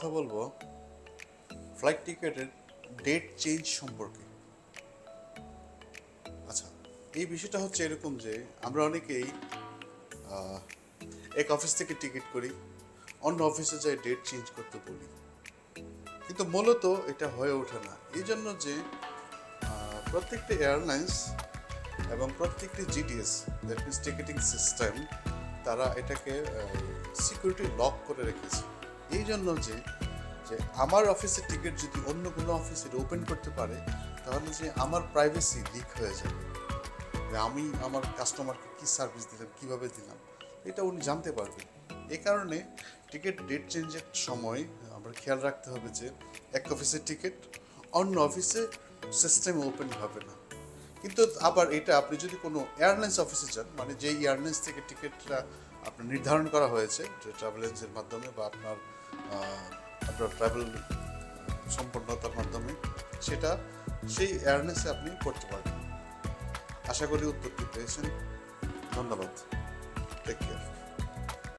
কথা বলবো flight টিকেটের date change সম্পর্কে। আচ্ছা, এই বিষয়টা হচ্ছে এরকম যে আমরা অনেকেই এক অফিস থেকে টিকিট করি, অন্য অফিসে যাই ডেট চেঞ্জ করতে বলি, কিন্তু মূলত এটা হয়ে ওঠে না। এই জন্য যে প্রত্যেকটি এয়ারলাইন্স এবং প্রত্যেকটি GDS, that means ticketing system, তারা এটাকে সিকিউরিটি লক করে রেখেছে। এই জন্য যে যে আমার অফিসের টিকিট যদি অন্য কোনো অফিসে ওপেন করতে পারে, তাহলে যে আমার প্রাইভেসি লিক হয়ে যাবে, যে আমি আমার কাস্টমারকে কী সার্ভিস দিলাম, কীভাবে দিলাম, এটা উনি জানতে পারবেন। এই কারণে টিকিট ডেট চেঞ্জের সময় আমরা খেয়াল রাখতে হবে যে এক অফিসের টিকিট অন্য অফিসে সিস্টেম ওপেন হবে না। কিন্তু আবার এটা আপনি যদি কোনো এয়ারলাইন্স অফিসে যান, মানে যেই এয়ারলাইন্স থেকে টিকিটটা আপনার নির্ধারণ করা হয়েছে যে ট্রাভেল এজেন্সির মাধ্যমে বা আপনার ট্রাভেল সম্পন্নতার মাধ্যমে, সেটা সেই এয়ারলাইন্সে আপনি করতে পারবেন। আশা করি উত্তরটি পেয়েছেন। ধন্যবাদ। Take care.